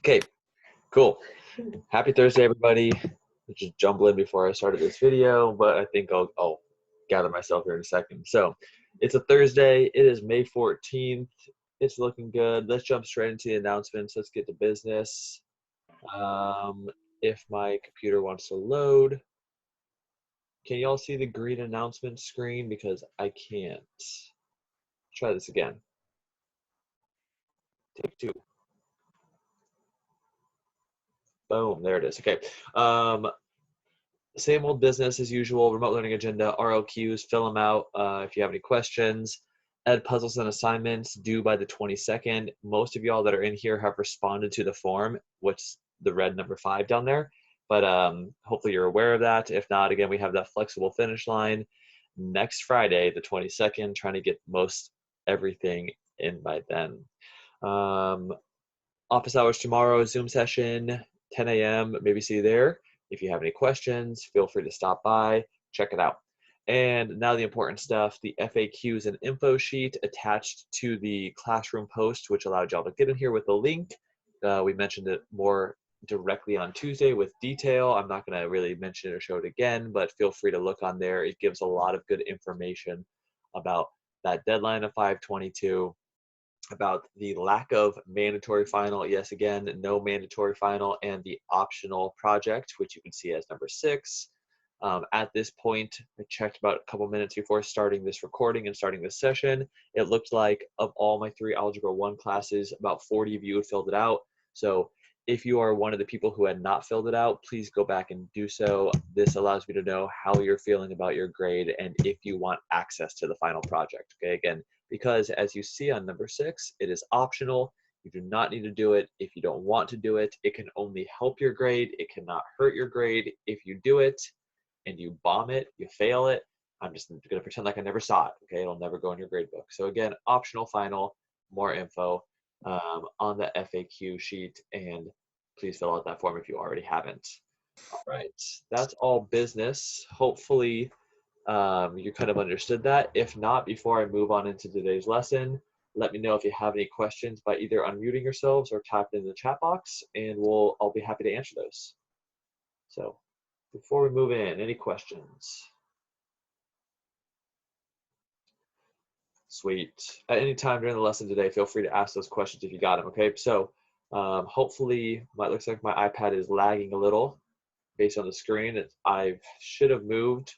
Okay, cool. Happy Thursday, everybody. I just jumbled in before I started this video, but I think I'll gather myself here in a second. So it's a Thursday. It is May 14th. It's looking good. Let's jump straight into the announcements. Let's get to business. If my computer wants to load, can y'all see the green announcement screen? Because I can't. Try this again. Take two. Boom, there it is. Okay. Same old business as usual, remote learning agenda, RLQs, fill them out if you have any questions. Ed puzzles and assignments due by the 22nd. Most of y'all that are in here have responded to the form, which is the red number 5 down there. But hopefully you're aware of that. If not, again, we have that flexible finish line next Friday, the 22nd, trying to get most everything in by then. Office hours tomorrow, Zoom session, 10 a.m. Maybe see you there. If you have any questions, feel free to stop by, check it out. And now the important stuff, the FAQs and info sheet attached to the classroom post, which allowed y'all to get in here with the link. We mentioned it more directly on Tuesday with detail. I'm not going to really mention it or show it again, but feel free to look on there. It gives a lot of good information about that deadline of 5/22, about the lack of mandatory final. Yes, again, no mandatory final, and the optional project, which you can see as number 6. At this point, I checked about a couple minutes before starting this recording and starting this session. It looked like of all my 3 Algebra 1 classes, about 40 of you had filled it out. So if you are one of the people who had not filled it out, please go back and do so. This allows me to know how you're feeling about your grade and if you want access to the final project. Okay, again, because as you see on number 6, it is optional. You do not need to do it if you don't want to do it. It can only help your grade. It cannot hurt your grade. If you do it and you bomb it, you fail it, I'm just going to pretend like I never saw it. Okay, it'll never go in your grade book. So again, optional final, more info on the FAQ sheet, and please fill out that form if you already haven't. All right, that's all business. Hopefully you kind of understood that. If not, before I move on into today's lesson, let me know if you have any questions by either unmuting yourselves or typing in the chat box, and I'll be happy to answer those. So before we move in, any questions? Sweet. At any time during the lesson today, feel free to ask those questions if you got them, okay? So hopefully, it looks like my iPad is lagging a little based on the screen. I should have moved.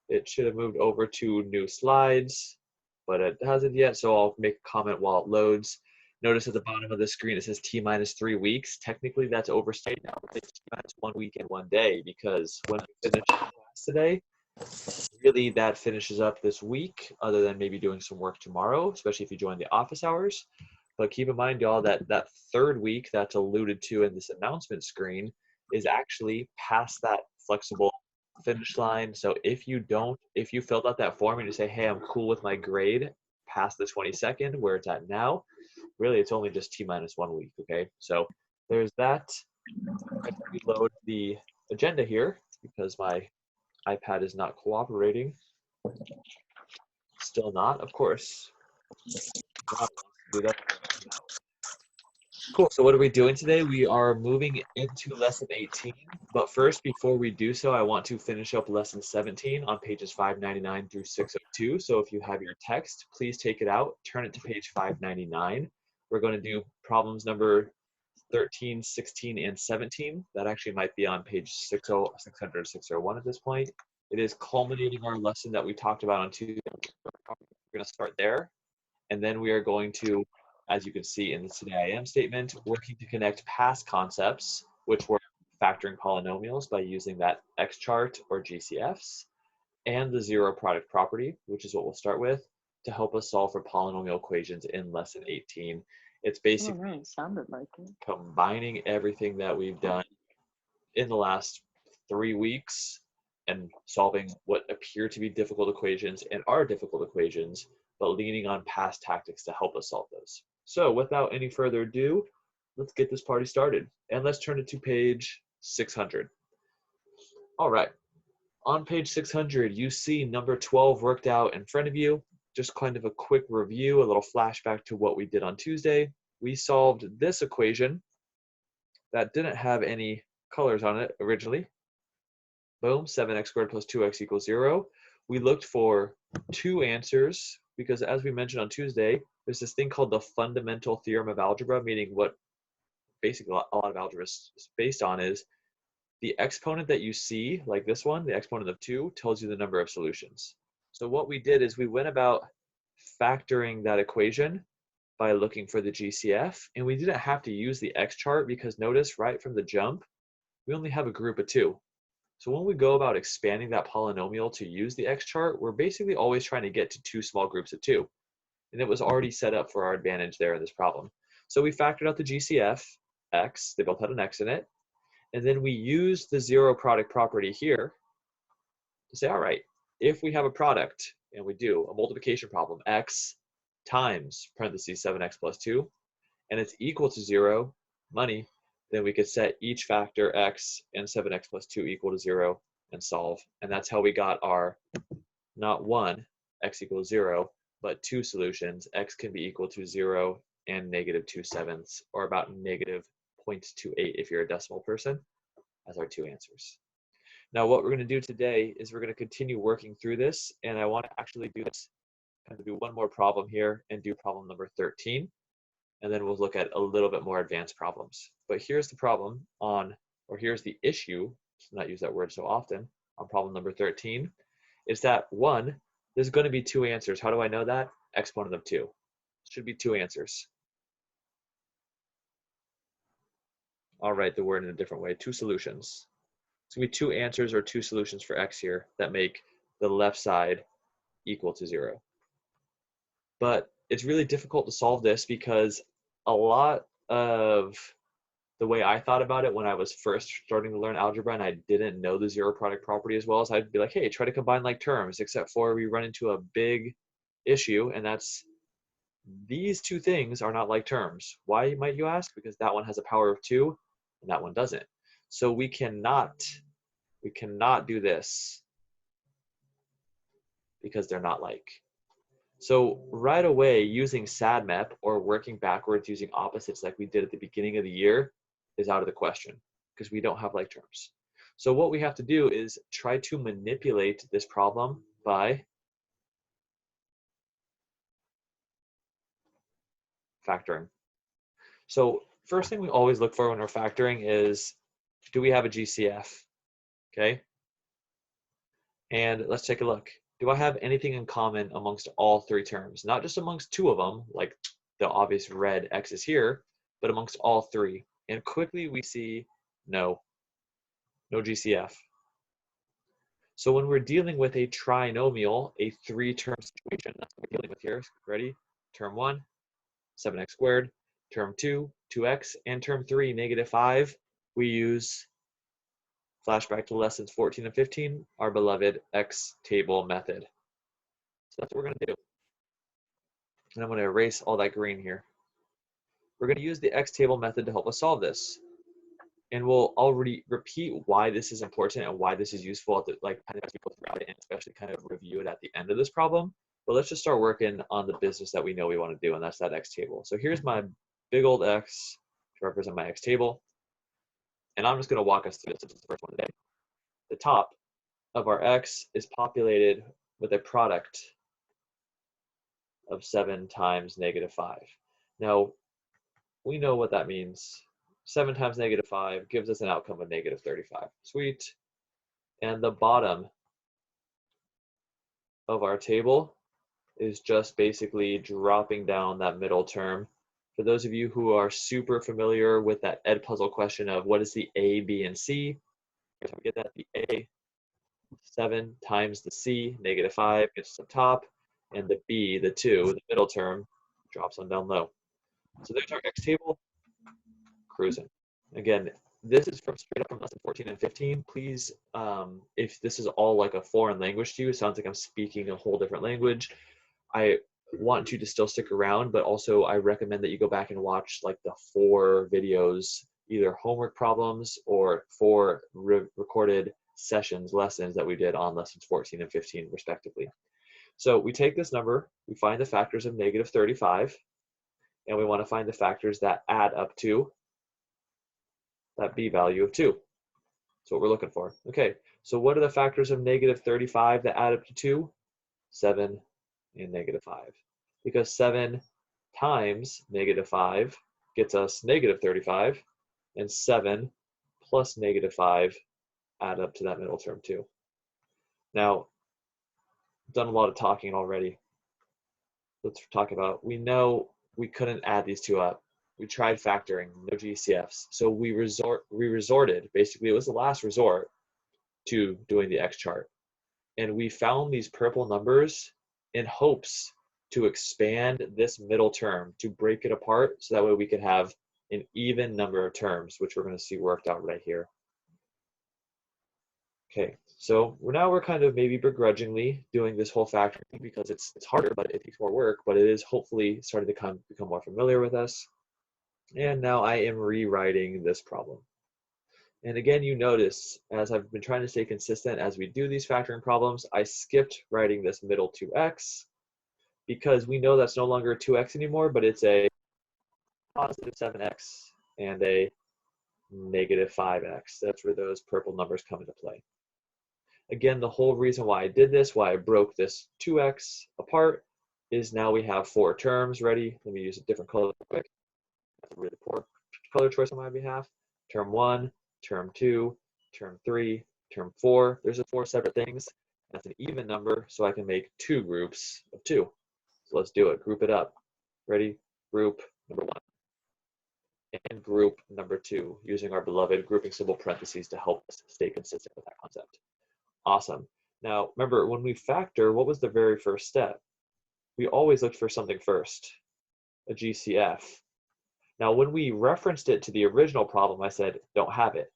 It should have moved over to new slides, but it hasn't yet, so I'll make a comment while it loads. Notice at the bottom of the screen, it says T-3 weeks. Technically, that's overstated now. It's T-1 week and 1 day, because when I finish class today, really that finishes up this week, other than maybe doing some work tomorrow, especially if you join the office hours. But keep in mind, y'all, that 3rd week that's alluded to in this announcement screen is actually past that flexible finish line. So if you filled out that form and you say, hey, I'm cool with my grade past the 22nd, where it's at now, really it's only just T-1 week, okay? So there's that. I can reload the agenda here because my iPad is not cooperating. Still not, of course. Do that. Cool, so what are we doing today? We are moving into lesson 18, but first, before we do so, I want to finish up lesson 17 on pages 599 through 602. So if you have your text, please take it out, turn it to page 599. We're going to do problems number 13, 16, and 17. That actually might be on page 600 or 601 at this point. It is culminating our lesson that we talked about on Tuesday. We're going to start there, and then we are going to, as you can see in the Today I Am statement, working to connect past concepts, which were factoring polynomials by using that X chart or GCFs, and the zero product property, which is what we'll start with, to help us solve for polynomial equations in lesson 18. It's basically combining everything that we've done in the last 3 weeks and solving what appear to be difficult equations and are difficult equations, but leaning on past tactics to help us solve those. So without any further ado, let's get this party started. And let's turn it to page 600. All right. On page 600, you see number 12 worked out in front of you. Just kind of a quick review, a little flashback to what we did on Tuesday. We solved this equation that didn't have any colors on it originally. Boom, 7x squared plus 2x equals 0. We looked for two answers because, as we mentioned on Tuesday, there's this thing called the fundamental theorem of algebra, meaning what basically a lot of algebra is based on is the exponent that you see, like this one, the exponent of 2, tells you the number of solutions. So what we did is we went about factoring that equation by looking for the GCF, and we didn't have to use the X chart because notice right from the jump, we only have a group of 2. So when we go about expanding that polynomial to use the X chart, we're basically always trying to get to 2 small groups of 2. And it was already set up for our advantage there in this problem. So we factored out the GCF, X, they both had an X in it. And then we used the zero product property here to say, all right, if we have a product, and we do, a multiplication problem, X times, parentheses, 7x plus 2, and it's equal to 0, money, then we could set each factor x and 7x plus 2 equal to 0 and solve. And that's how we got our, not 1, x equals 0, but 2 solutions. X can be equal to 0 and negative 2/7, or about negative 0.28 if you're a decimal person, as our 2 answers. Now what we're going to do today is we're going to continue working through this, and I want to actually do this, kind of do one more problem here and do problem number 13. And then we'll look at a little bit more advanced problems. But here's the problem on, or here's the issue, to not use that word so often, on problem number 13, is that 1, there's going to be 2 answers. How do I know that? Exponent of 2. Should be 2 answers. I'll write the word in a different way, 2 solutions. It's going to be 2 answers or 2 solutions for x here that make the left side equal to 0. But it's really difficult to solve this because a lot of the way I thought about it when I was first starting to learn algebra and I didn't know the zero product property as well, as I'd be like, hey, try to combine like terms, except for we run into a big issue, and that's these 2 things are not like terms. Why, might you ask? Because that one has a power of 2 and that one doesn't. So we cannot do this because they're not like. So right away, using SADMAP or working backwards using opposites like we did at the beginning of the year is out of the question because we don't have like terms. So what we have to do is try to manipulate this problem by factoring. So first thing we always look for when we're factoring is, do we have a GCF? Okay. And let's take a look. Do I have anything in common amongst all 3 terms? Not just amongst 2 of them, like the obvious red X is here, but amongst all 3. And quickly we see no GCF. So when we're dealing with a trinomial, a 3-term situation, that's what we're dealing with here. Ready? Term 1, 7x squared. Term 2, 2x. And term 3, negative 5. We use, flashback to lessons 14 and 15, our beloved X table method. So that's what we're going to do. And I'm going to erase all that green here. We're going to use the X table method to help us solve this. And we'll already repeat why this is important and why this is useful, like kind of as we go throughout it, and especially kind of review it at the end of this problem. But let's just start working on the business that we know we want to do, and that's that X table. So here's my big old X to represent my X table. And I'm just going to walk us through this. This is the first one today. The top of our X is populated with a product of 7 times negative 5. Now, we know what that means. 7 times negative 5 gives us an outcome of negative 35. Sweet. And the bottom of our table is just basically dropping down that middle term. For those of you who are super familiar with that Edpuzzle question of what is the A, B, and C, here's how we get that. The A, 7 times the C, negative 5, gets us up top, and the B, the 2, the middle term, drops on down low. So there's our X table, cruising. Again, this is from straight up from lesson 14 and 15. Please, if this is all like a foreign language to you, it sounds like I'm speaking a whole different language, I want you to still stick around, but also I recommend that you go back and watch like the 4 videos, either homework problems or 4 recorded sessions, lessons that we did on lessons 14 and 15 respectively. So we take this number, we find the factors of negative 35, and we want to find the factors that add up to that b value of 2. That's what we're looking for. Okay, so what are the factors of negative 35 that add up to 2? 7 and negative 5. Because 7 times negative 5 gets us negative 35, and 7 plus negative 5 add up to that middle term too. Now, I've done a lot of talking already. Let's talk about, we know we couldn't add these two up. We tried factoring, no GCFs. So we resorted, basically it was the last resort, to doing the X chart. And we found these purple numbers in hopes to expand this middle term, to break it apart, so that way we could have an even number of terms, which we're going to see worked out right here. Okay, so now we're kind of maybe begrudgingly doing this whole factoring because it's harder, but it takes more work, but it is hopefully starting to become more familiar with us. And now I am rewriting this problem. And again, you notice, as I've been trying to stay consistent as we do these factoring problems, I skipped writing this middle 2x because we know that's no longer 2x anymore, but it's a positive 7x and a negative 5x. That's where those purple numbers come into play. Again, the whole reason why I did this, why I broke this 2x apart, is now we have 4 terms ready. Let me use a different color quick. That's a really poor color choice on my behalf. Term 1, term 2, term 3, term 4. There's 4 separate things. That's an even number, so I can make 2 groups of 2. So let's do it. Group it up. Ready? Group number 1. And group number 2, using our beloved grouping symbol parentheses to help us stay consistent with that concept. Awesome. Now, remember, when we factor, what was the very first step? We always looked for something first, a GCF. Now, when we referenced it to the original problem, I said, don't have it.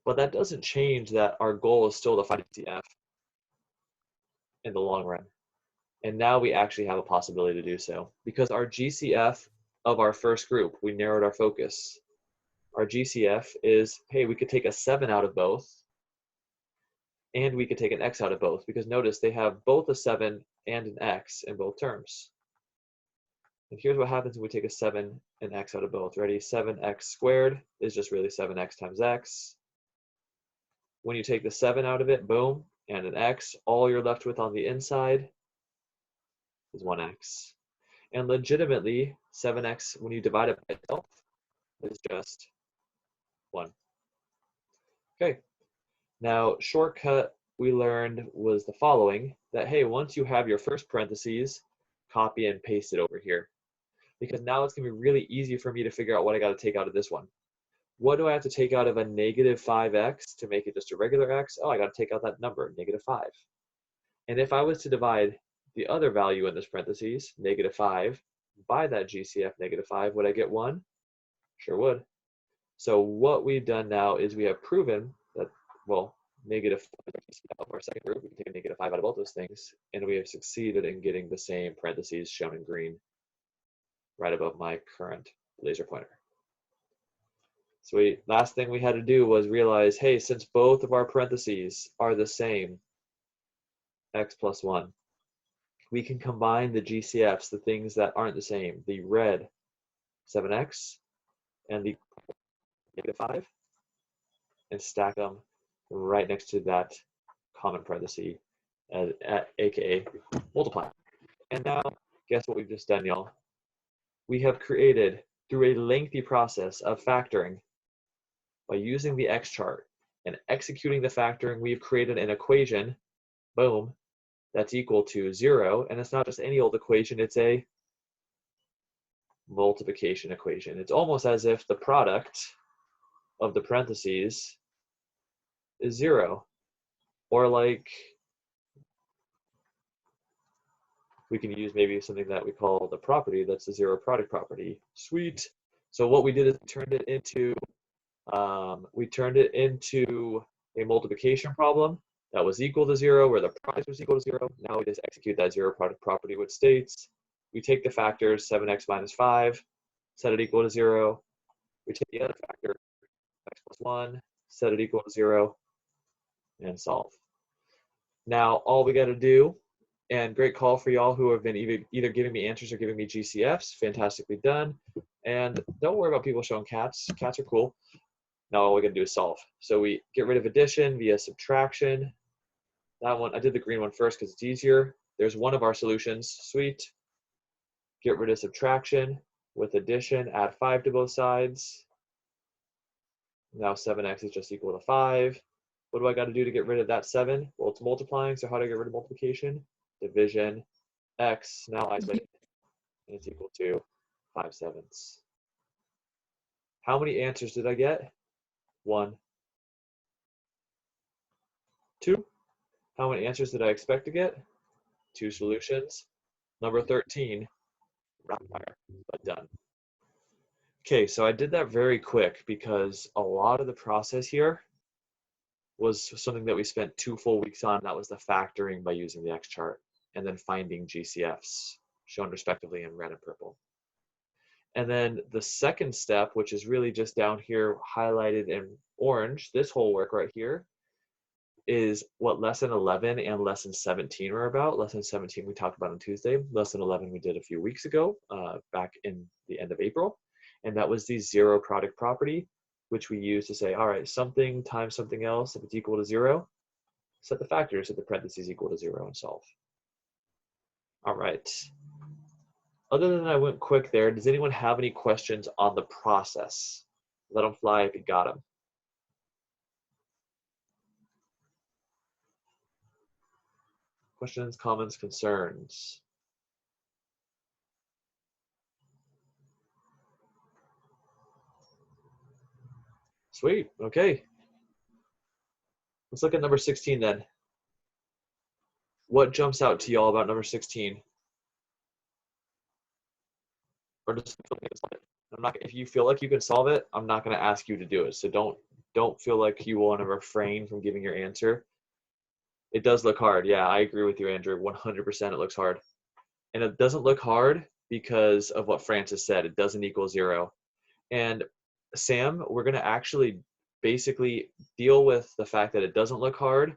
But that doesn't change that our goal is still to find a GCF in the long run. And now we actually have a possibility to do so. Because our GCF of our first group, we narrowed our focus. Our GCF is, hey, we could take a 7 out of both, and we could take an x out of both, because notice they have both a 7 and an x in both terms. And here's what happens when we take a 7 and x out of both. Ready? 7x squared is just really 7x times x. When you take the 7 out of it, boom, and an x, all you're left with on the inside is 1x. And legitimately, 7x, when you divide it by itself, is just 1. Okay. Now, shortcut we learned was the following, that hey, once you have your first parentheses, copy and paste it over here. Because now it's going to be really easy for me to figure out what I got to take out of this one. What do I have to take out of a negative 5x to make it just a regular x? Oh, I got to take out that number, negative 5. And if I was to divide the other value in this parentheses, negative 5, by that GCF negative 5, would I get 1? Sure would. So what we've done now is we have proven that, well, negative 5 of our second group, we can take a negative 5 out of both those things, and we have succeeded in getting the same parentheses shown in green right above my current laser pointer. Sweet. Last thing we had to do was realize, hey, since both of our parentheses are the same, x plus 1, we can combine the GCFs, the things that aren't the same, the red 7x and the negative 5, and stack them right next to that common parenthesis, aka multiply. And now, guess what we've just done, y'all? We have created, through a lengthy process of factoring, by using the X chart and executing the factoring, we've created an equation, boom, that's equal to 0. And it's not just any old equation, it's a multiplication equation. It's almost as if the product of the parentheses is 0. Or like, we can use maybe something that we call the property, that's the 0 product property. Sweet. So what we did is we turned it into a multiplication problem that was equal to 0, where the product was equal to 0. Now we just execute that 0 product property, which states we take the factors 7x minus 5, set it equal to 0. We take the other factor, x plus 1, set it equal to 0, and solve. Now all we got to do, and great call for y'all who have been either giving me answers or giving me GCFs, fantastically done. And don't worry about people showing cats. Cats are cool. Now all we gotta do is solve. So we get rid of addition via subtraction. That one, I did the green one first because it's easier. There's one of our solutions, sweet. Get rid of subtraction with addition, add 5 to both sides. Now 7x is just equal to 5. What do I got to do to get rid of that 7? Well, it's multiplying, so how do I get rid of multiplication? Division, x, now isolate, and it's equal to 5/7. How many answers did I get? 1. 2. How many answers did I expect to get? 2 solutions. Number 13, rapid fire, but done. Okay, so I did that very quick because a lot of the process here was something that we spent 2 full weeks on. That was the factoring by using the X chart and then finding GCFs shown respectively in red and purple. And then the second step, which is really just down here highlighted in orange, this whole work right here, is what lesson 11 and lesson 17 were about. Lesson 17 we talked about on Tuesday. Lesson 11 we did a few weeks ago, back in the end of April. And that was the zero product property, which we use to say, all right, something times something else, if it's equal to 0, set the factors at the parentheses equal to 0 and solve. All right. Other than I went quick there, does anyone have any questions on the process? Let them fly if you got them. Questions, comments, concerns? Sweet, okay. Let's look at number 16 then. What jumps out to y'all about number 16? Or just I'm not, if you feel like you can solve it, I'm not going to ask you to do it. So don't feel like you want to refrain from giving your answer. It does look hard. Yeah, I agree with you, Andrew. 100% it looks hard. And it doesn't look hard because of what Francis said. It doesn't equal 0. And Sam, we're going to actually basically deal with the fact that it doesn't look hard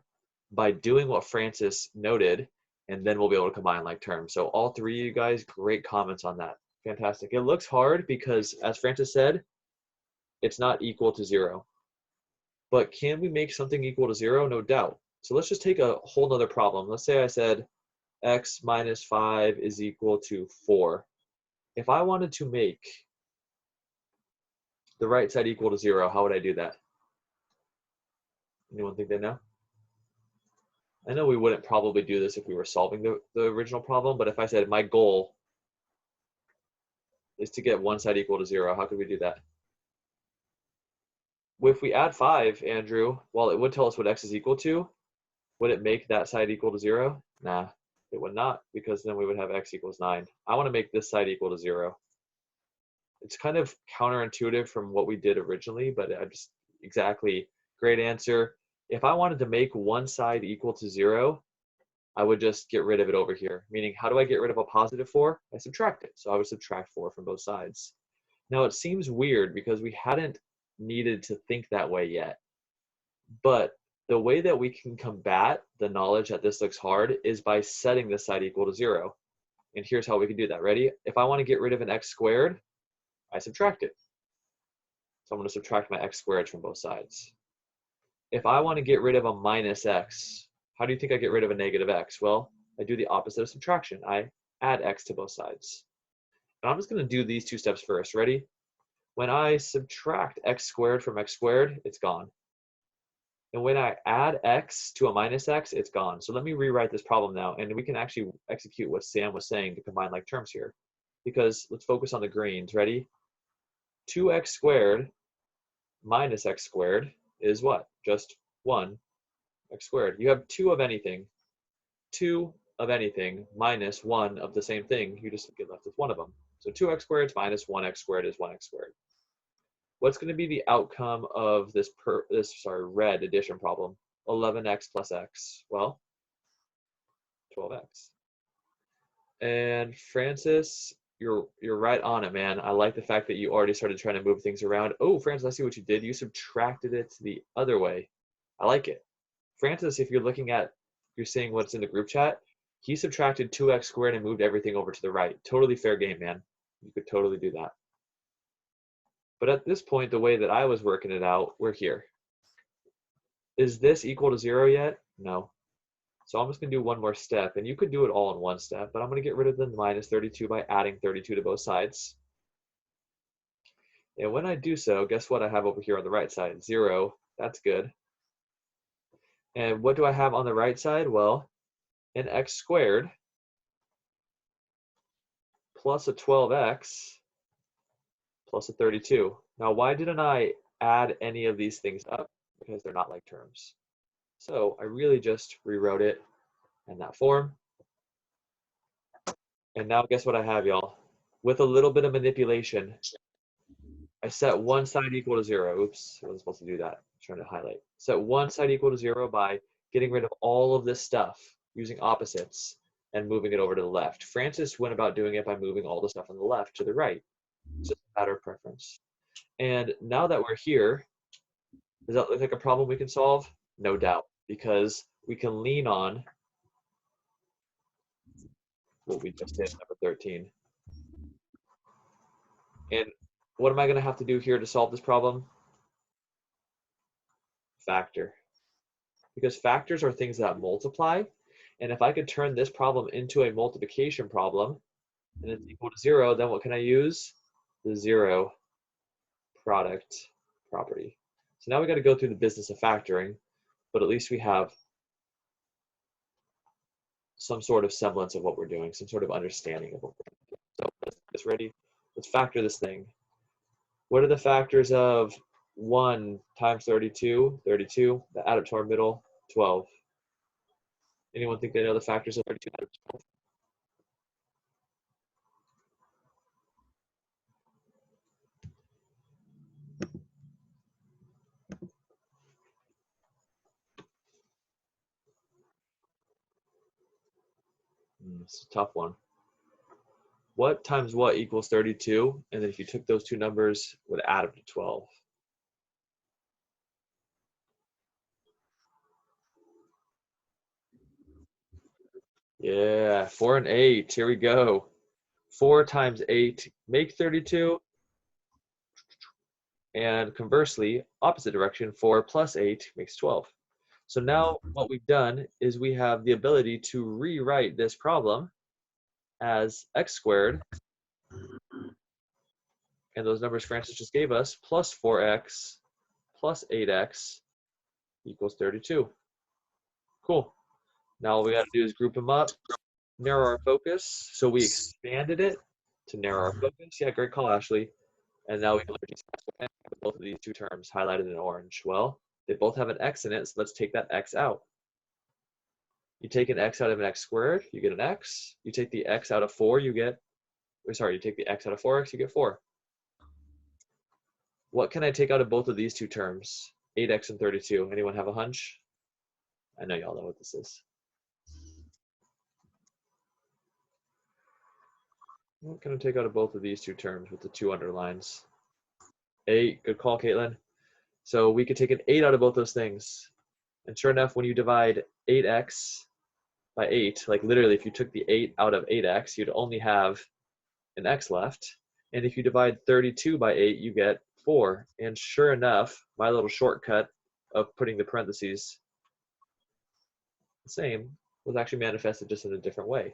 by doing what Francis noted, and then we'll be able to combine like terms. So all 3 of you guys, great comments on that. Fantastic. It looks hard because, as Francis said, it's not equal to 0. But can we make something equal to 0? No doubt. So let's just take a whole nother problem. Let's say I said x minus 5 is equal to 4. If I wanted to make the right side equal to 0, how would I do that? Anyone think they know? I know we wouldn't probably do this if we were solving the original problem, but if I said my goal is to get one side equal to 0, how could we do that? If we add 5, Andrew, while it would tell us what x is equal to, would it make that side equal to 0? Nah, it would not, because then we would have x equals 9. I want to make this side equal to 0. It's kind of counterintuitive from what we did originally, but I just exactly, great answer. If I wanted to make one side equal to 0, I would just get rid of it over here. Meaning, how do I get rid of a positive 4? I subtract it. So I would subtract 4 from both sides. Now it seems weird because we hadn't needed to think that way yet. But the way that we can combat the knowledge that this looks hard is by setting this side equal to 0. And here's how we can do that. Ready? If I want to get rid of an x squared, I subtract it. So I'm going to subtract my x squared from both sides. If I want to get rid of a minus x, how do you think I get rid of a negative x? Well, I do the opposite of subtraction. I add x to both sides. And I'm just going to do these 2 steps first. Ready? When I subtract x squared from x squared, it's gone. And when I add x to a minus x, it's gone. So let me rewrite this problem now, and we can actually execute what Sam was saying to combine like terms here. Because let's focus on the greens. Ready? 2x squared minus x squared is what? Just 1 x squared. You have 2 of anything. 2 of anything minus 1 of the same thing. You just get left with 1 of them. So 2x squared minus 1x squared is 1x squared. What's going to be the outcome of this red addition problem? 11x plus x. Well, 12x. And Francis, you're right on it, man. I like the fact that you already started trying to move things around. Oh, Francis, I see what you did. You subtracted it the other way. I like it. Francis, if you're seeing what's in the group chat, he subtracted 2x squared and moved everything over to the right. Totally fair game, man. You could totally do that. But at this point, the way that I was working it out, we're here. Is this equal to 0 yet? No. So I'm just going to do one more step, and you could do it all in one step, but I'm going to get rid of the minus 32 by adding 32 to both sides. And when I do so, guess what I have over here on the right side? 0. That's good. And what do I have on the right side? Well, an x squared plus a 12x plus a 32. Now, why didn't I add any of these things up? Because they're not like terms. So I really just rewrote it in that form. And now guess what I have, y'all? With a little bit of manipulation, I set one side equal to 0. Oops, I wasn't supposed to do that. I'm trying to highlight. Set one side equal to 0 by getting rid of all of this stuff using opposites and moving it over to the left. Francis went about doing it by moving all the stuff on the left to the right. It's just a matter of preference. And now that we're here, does that look like a problem we can solve? No doubt, because we can lean on what we just did, number 13. And what am I going to have to do here to solve this problem? Factor. Because factors are things that multiply. And if I could turn this problem into a multiplication problem, and it's equal to 0, then what can I use? The 0 product property. So now we got to go through the business of factoring, but at least we have some sort of semblance of what we're doing, some sort of understanding of what we're doing. So let's ready. Let's factor this thing. What are the factors of 1 times 32? 32. The add up to our middle, 12. Anyone think they know the factors of 32 out of 12? It's a tough one. What times what equals 32? And then if you took those two numbers, would add up to 12. Yeah, 4 and 8. Here we go. 4 times 8 make 32. And conversely, opposite direction, 4 plus 8 makes 12. So now what we've done is we have the ability to rewrite this problem as x squared, and those numbers Francis just gave us, plus 4x plus 8x equals 32. Cool. Now all we got to do is group them up, narrow our focus. So we expanded it to narrow our focus. Yeah, great call, Ashley. And now we can with both of these two terms highlighted in orange. Well, they both have an x in it, so let's take that x out. You take an x out of an x squared, you get an x. You take the x out of 4, you get, you take the x out of 4x, you get 4. What can I take out of both of these two terms? 8x and 32. Anyone have a hunch? I know y'all know what this is. What can I take out of both of these two terms with the two underlines? 8, good call, Caitlin. So we could take an 8 out of both those things. And sure enough, when you divide 8x by 8, like literally if you took the 8 out of 8x, you'd only have an x left. And if you divide 32 by 8, you get 4. And sure enough, my little shortcut of putting the parentheses the same was actually manifested just in a different way.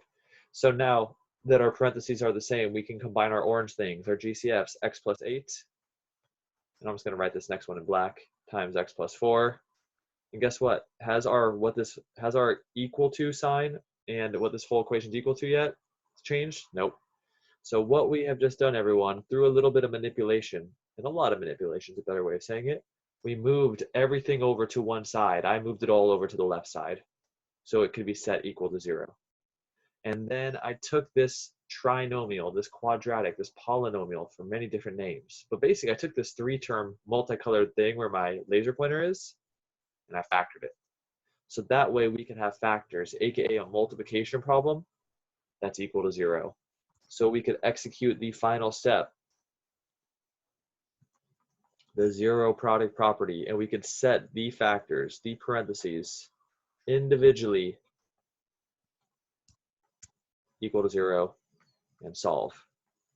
So now that our parentheses are the same, we can combine our orange things, our GCFs, x plus 8. And I'm just going to write this next one in black, times x plus 4. And guess what? Has our equal to sign and what this whole equation is equal to yet changed? Nope. So what we have just done, everyone, through a little bit of manipulation, and a lot of manipulation is a better way of saying it, we moved everything over to one side. I moved it all over to the left side, so it could be set equal to 0. And then I took this trinomial, this quadratic, this polynomial for many different names. But basically, I took this 3-term multicolored thing where my laser pointer is, and I factored it. So that way we can have factors, aka a multiplication problem that's equal to 0. So we could execute the final step, the 0 product property, and we could set the factors, the parentheses, individually equal to 0 and solve.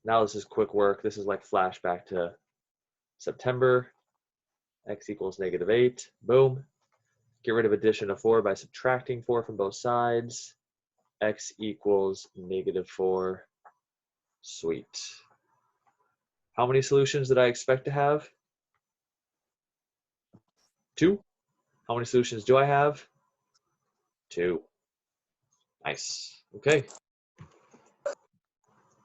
Now this is quick work. This is like flashback to September, x equals -8, boom. Get rid of addition of 4 by subtracting 4 from both sides, x equals -4, sweet. How many solutions did I expect to have? 2. How many solutions do I have? 2. Nice. Okay.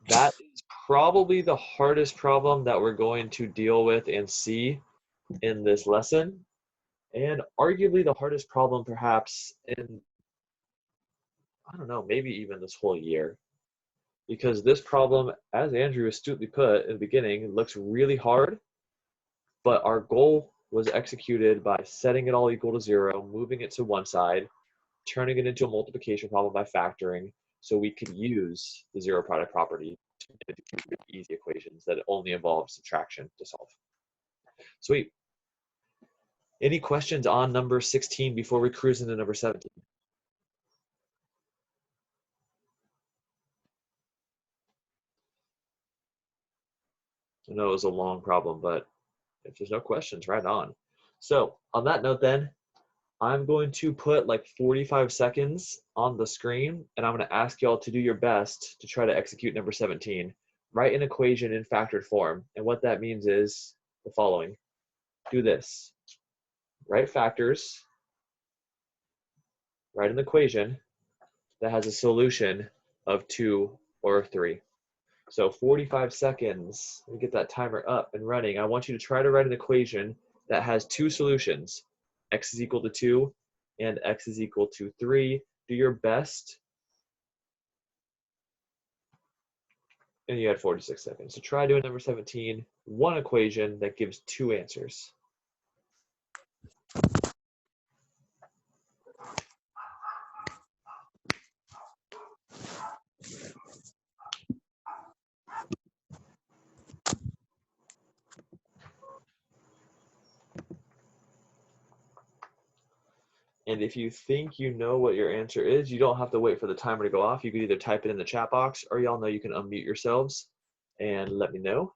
That is probably the hardest problem that we're going to deal with and see in this lesson, and arguably the hardest problem perhaps in, I don't know, maybe even this whole year. Because this problem, as Andrew astutely put in the beginning, looks really hard, but our goal was executed by setting it all equal to 0, moving it to one side, turning it into a multiplication problem by factoring, so we could use the zero product property to do really easy equations that only involve subtraction to solve. Sweet. Any questions on number 16 before we cruise into number 17? I know it was a long problem, but if there's no questions, right on. So on that note then, I'm going to put like 45 seconds on the screen, and I'm going to ask y'all to do your best to try to execute number 17. Write an equation in factored form, and what that means is the following. Do this. Write factors, write an equation that has a solution of 2 or 3. So 45 seconds, let me get that timer up and running. I want you to try to write an equation that has 2 solutions, x is equal to 2 and x is equal to 3. Do your best. And you had 46 seconds. So try doing number 17, one equation that gives 2 answers. And if you think you know what your answer is, you don't have to wait for the timer to go off. You can either type it in the chat box, or y'all know you can unmute yourselves and let me know.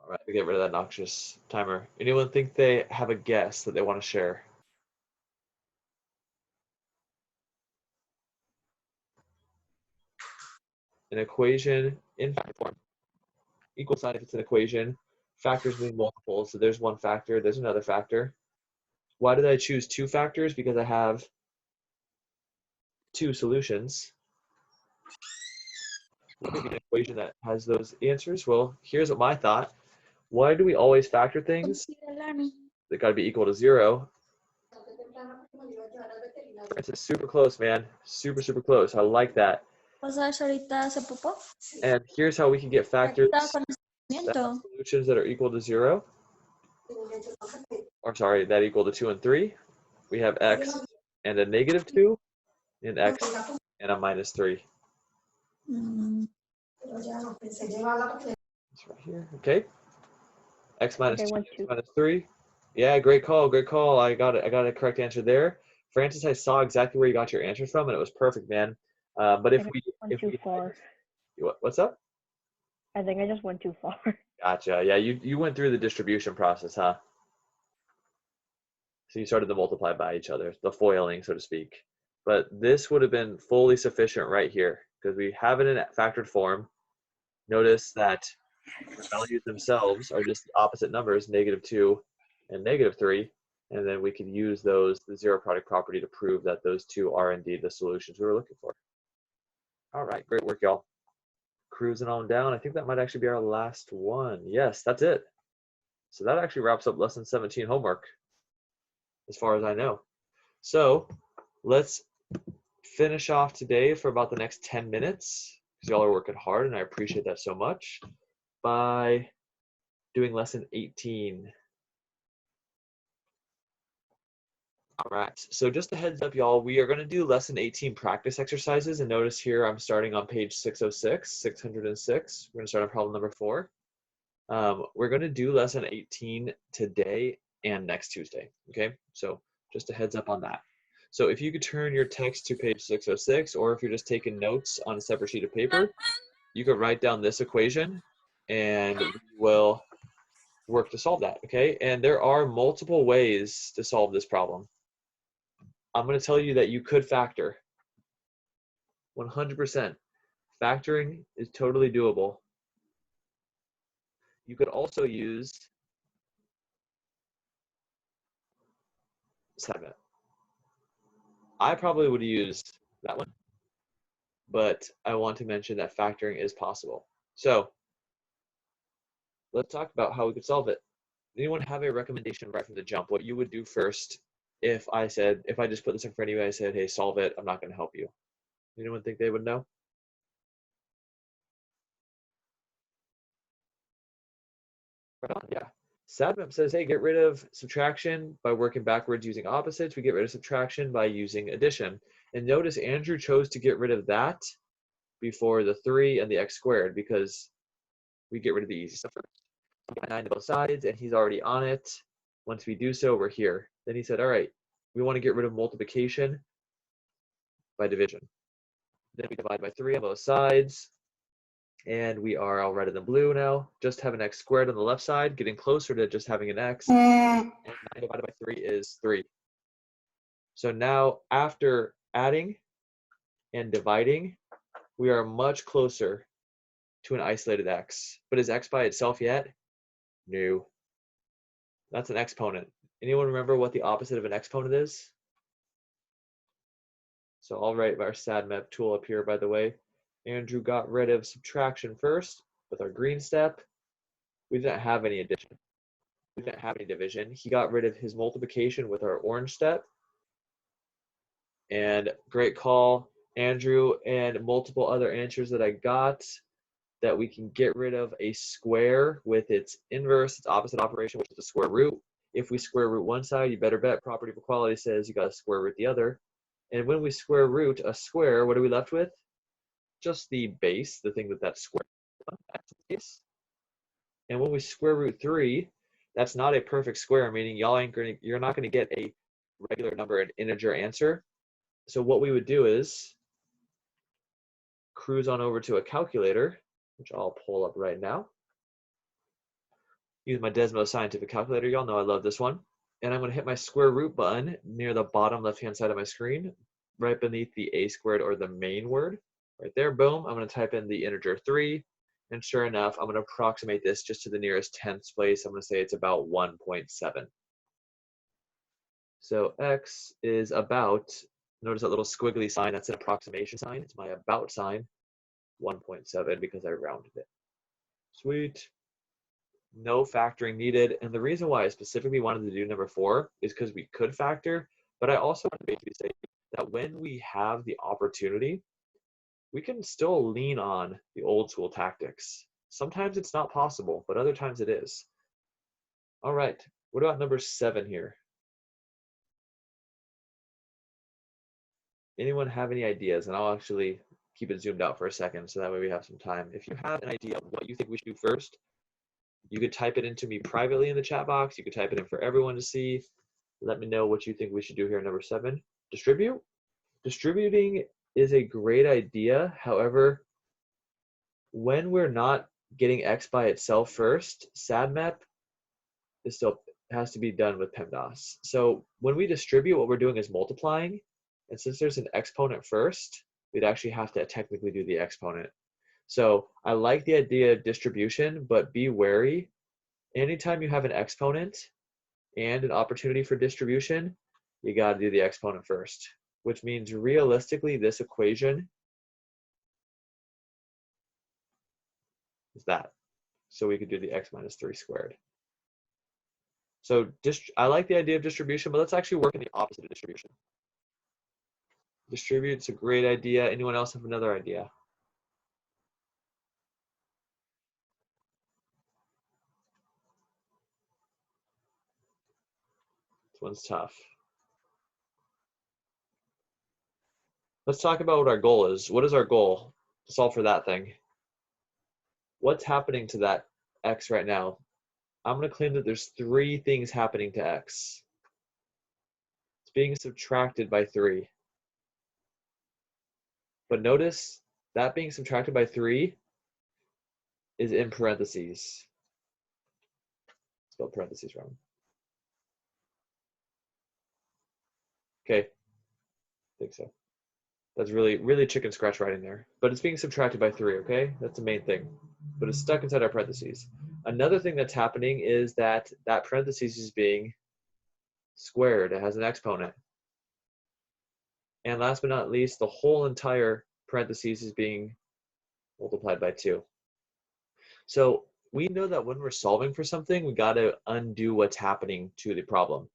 All right, get rid of that noxious timer. Anyone think they have a guess that they want to share? An equation in factor form. Equal sign if it's an equation. Factors mean multiples, so there's one factor, there's another factor. Why did I choose 2 factors? Because I have 2 solutions. What would be an equation that has those answers? Well, here's what my thought. Why do we always factor things? They got to be equal to 0. It's super close, man. Super, super close. I like that. And here's how we can get factors that have solutions that are equal to 0. Or sorry, that equal to 2 and 3. We have x and a -2 and x and a -3. It's right here. Okay. X minus 2, X minus 3. Yeah, great call, great call. I got it. I got a correct answer there. Francis, I saw exactly where you got your answers from, and it was perfect, man. But if we what's up? I think I just went too far. Gotcha. Yeah, you went through the distribution process, huh? So you started to multiply by each other, the foiling, so to speak. But this would have been fully sufficient right here because we have it in factored form. Notice that the values themselves are just the opposite numbers, -2 and -3. And then we could use the zero product property to prove that those 2 are indeed the solutions we were looking for. All right, great work, y'all. Cruising on down. I think that might actually be our last one. Yes, that's it. So that actually wraps up lesson 17 homework, as far as I know. So let's finish off today for about the next 10 minutes, because y'all are working hard, and I appreciate that so much, by doing lesson 18. All right, so just a heads up, y'all, we are going to do lesson 18 practice exercises, and notice here I'm starting on page 606. We're going to start on problem number 4. We're going to do lesson 18 today and next Tuesday, okay? So just a heads up on that. So if you could turn your text to page 606, or if you're just taking notes on a separate sheet of paper, you could write down this equation and we will work to solve that, okay? And there are multiple ways to solve this problem. I'm going to tell you that you could factor. 100%. Factoring is totally doable. You could also use StatMap. I probably would use that one, but I want to mention that factoring is possible. So let's talk about how we could solve it. Anyone have a recommendation right from the jump? What you would do first if I just put this in front of you, I said, hey, solve it, I'm not going to help you. Anyone think they would know? Right on, yeah. StatMap says, hey, get rid of subtraction by working backwards using opposites. We get rid of subtraction by using addition. And notice Andrew chose to get rid of that before the 3 and the x squared because we get rid of the easy stuff first. 9 to both sides, and he's already on it. Once we do so, we're here. Then he said, all right, we want to get rid of multiplication by division. Then we divide by 3 on both sides, and we are all red and blue now. Just have an x squared on the left side, getting closer to just having an x. And 9 divided by 3 is 3. So now, after adding and dividing, we are much closer to an isolated x. But is x by itself yet? No. That's an exponent. Anyone remember what the opposite of an exponent is? So I'll write our StatMap tool up here, by the way. Andrew got rid of subtraction first with our green step. We didn't have any addition. We didn't have any division. He got rid of his multiplication with our orange step. And great call, Andrew, and multiple other answers that I got that we can get rid of a square with its inverse, its opposite operation, which is the square root. If we square root one side, you better bet property of equality says you got to square root the other. And when we square root a square, what are we left with? Just the base, the thing that's square. That's the base. And when we square root 3, that's not a perfect square, meaning you're not going to get a regular number, an integer answer. So what we would do is cruise on over to a calculator, which I'll pull up right now. Use my Desmos scientific calculator. Y'all know I love this one. And I'm going to hit my square root button near the bottom left-hand side of my screen, right beneath the a squared or the main word. Right there, boom. I'm going to type in the integer 3. And sure enough, I'm going to approximate this just to the nearest tenths place. I'm going to say it's about 1.7. So x is about, notice that little squiggly sign, that's an approximation sign. It's my about sign, 1.7 because I rounded it. Sweet. No factoring needed. And the reason why I specifically wanted to do number 4 is because we could factor, but I also want to basically say that when we have the opportunity, we can still lean on the old school tactics. Sometimes it's not possible, but other times it is. All right, what about number 7 here? Anyone have any ideas? And I'll actually keep it zoomed out for a second so that way we have some time. If you have an idea of what you think we should do first, you could type it into me privately in the chat box. You could type it in for everyone to see. Let me know what you think we should do here. Number 7, distribute. Distributing is a great idea. However, when we're not getting x by itself first, StatMap still has to be done with PEMDAS. So when we distribute, what we're doing is multiplying. And since there's an exponent first, we'd actually have to technically do the exponent. So I like the idea of distribution, but be wary. Anytime you have an exponent and an opportunity for distribution, you got to do the exponent first, which means realistically this equation is that. So we could do the x minus 3 squared. So I like the idea of distribution, but let's actually work in the opposite of distribution. Distribute's a great idea. Anyone else have another idea? This one's tough. Let's talk about what our goal is. What is our goal to solve for that thing? What's happening to that x right now, I'm going to claim that there's 3 things happening to x. It's being subtracted by 3. But notice that being subtracted by 3 is in parentheses. Spelled parentheses wrong. Okay, I think so. That's really, really chicken scratch writing there. But it's being subtracted by 3, okay? That's the main thing. But it's stuck inside our parentheses. Another thing that's happening is that that parentheses is being squared. It has an exponent. And last but not least, the whole entire parentheses is being multiplied by 2. So we know that when we're solving for something, we got to undo what's happening to the problem.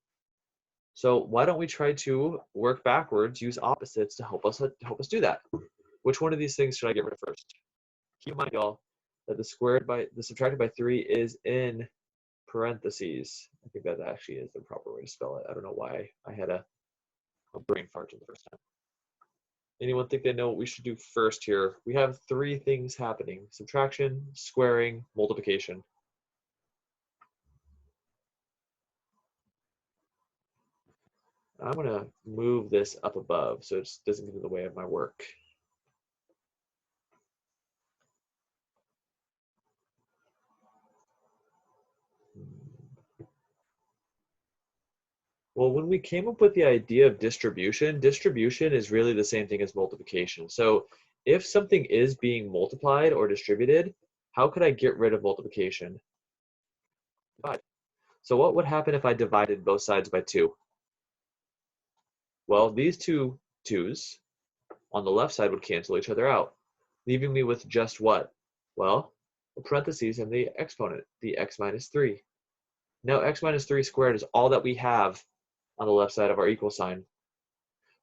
So why don't we try to work backwards, use opposites to help us do that? Which one of these things should I get rid of first? Keep in mind, y'all, that the subtracted by 3 is in parentheses. I think that actually is the proper way to spell it. I don't know why I had a brain fart the first time. Anyone think they know what we should do first here? We have 3 things happening: subtraction, squaring, multiplication. I'm going to move this up above so it doesn't get in the way of my work. Well, when we came up with the idea of distribution is really the same thing as multiplication. So if something is being multiplied or distributed, how could I get rid of multiplication? Divide. So what would happen if I divided both sides by 2? Well, these 2 2's on the left side would cancel each other out, leaving me with just what? Well, the parentheses and the exponent, the x minus 3. Now x minus 3 squared is all that we have on the left side of our equal sign.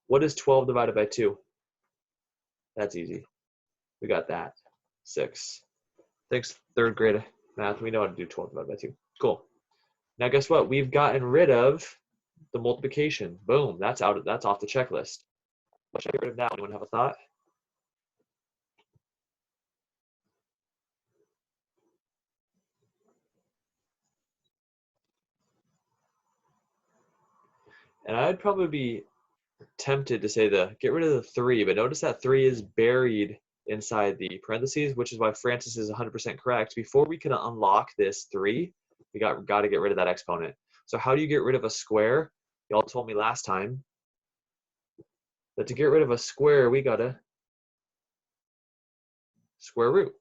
What is 12 divided by 2? That's easy. We got that. 6. Thanks, 3rd grade math. We know how to do 12 divided by 2. Cool. Now guess what? We've gotten rid of the multiplication. Boom. That's off the checklist. What should I get rid of now? Anyone have a thought? And I'd probably be tempted to say get rid of the 3, but notice that 3 is buried inside the parentheses, which is why Francis is 100% correct. Before we can unlock this 3, we got to get rid of that exponent. So how do you get rid of a square? Y'all told me last time that to get rid of a square, we got to square root.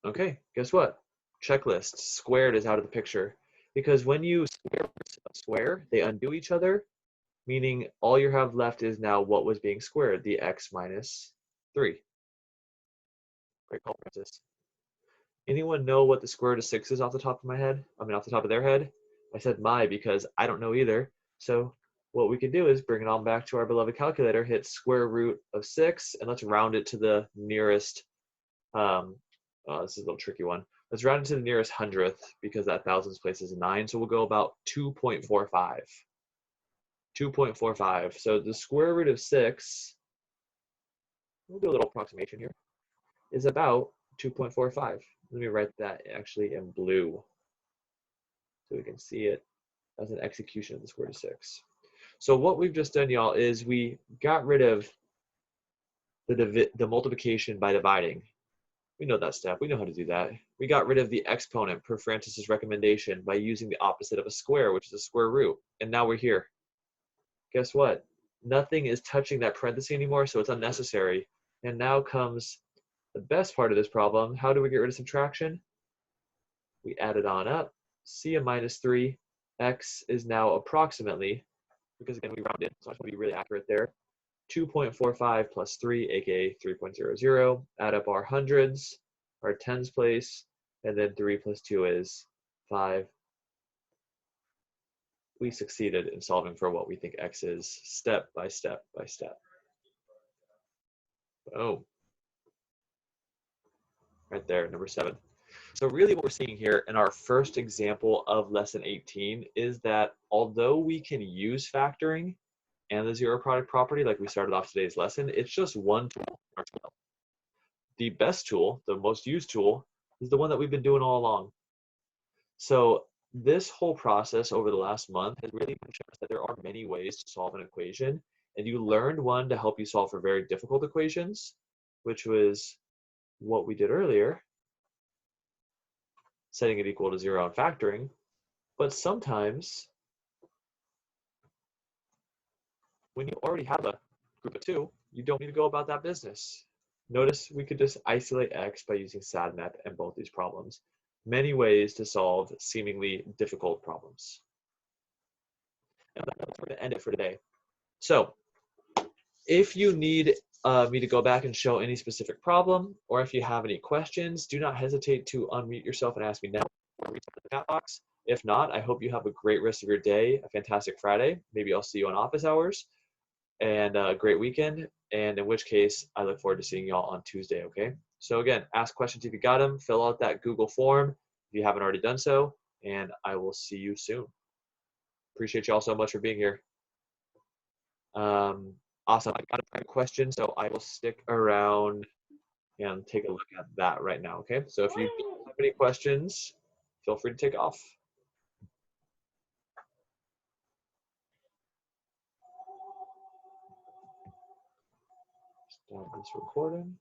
Okay, guess what? Checklist, squared is out of the picture. Because when you square, they undo each other, meaning all you have left is now what was being squared, the x minus 3. Great call, Francis. Anyone know what the square root of 6 is off the top of my head? I mean, off the top of their head? I said my because I don't know either. So what we can do is bring it on back to our beloved calculator, hit square root of 6, and let's round it to the nearest, this is a little tricky one. Let's round it to the nearest hundredth because that thousands place is 9. So we'll go about 2.45. 2.45. So the square root of 6, we'll do a little approximation here, is about 2.45. Let me write that actually in blue so we can see it as an execution of the square root of 6. So what we've just done, y'all, is we got rid of the multiplication by dividing. We know that step. We know how to do that. We got rid of the exponent per Francis's recommendation by using the opposite of a square, which is a square root. And now we're here. Guess what? Nothing is touching that parenthesis anymore, so it's unnecessary. And now comes the best part of this problem. How do we get rid of subtraction? We add it on up. C of minus 3. X is now approximately, because again, we rounded, so I just want to be really accurate there, 2.45 plus 3, aka 3.00. Add up our hundreds, our tens place, and then 3 plus 2 is 5. We succeeded in solving for what we think x is, step by step by step. Boom. Right there, number 7. So really what we're seeing here in our first example of lesson 18 is that although we can use factoring and the zero product property like we started off today's lesson, it's just one tool. The best tool, the most used tool, is the one that we've been doing all along. So this whole process over the last month has really shown us that there are many ways to solve an equation, and you learned one to help you solve for very difficult equations, which was what we did earlier, setting it equal to 0 and factoring. But sometimes when you already have a group of 2, you don't need to go about that business. Notice we could just isolate x by using SADMAP in both these problems. Many ways to solve seemingly difficult problems. And that's where we're going to end it for today. So if you need me to go back and show any specific problem, or if you have any questions, do not hesitate to unmute yourself and ask me now or reach out to the chat box. If not, I hope you have a great rest of your day, a fantastic Friday. Maybe I'll see you on office hours, and a great weekend. And in which case, I look forward to seeing y'all on Tuesday, okay? So again, ask questions if you got them. Fill out that Google form if you haven't already done so, and I will see you soon. Appreciate y'all so much for being here. Awesome. I got a question, so I will stick around and take a look at that right now, okay? So if you have any questions, feel free to take off. Stop this recording.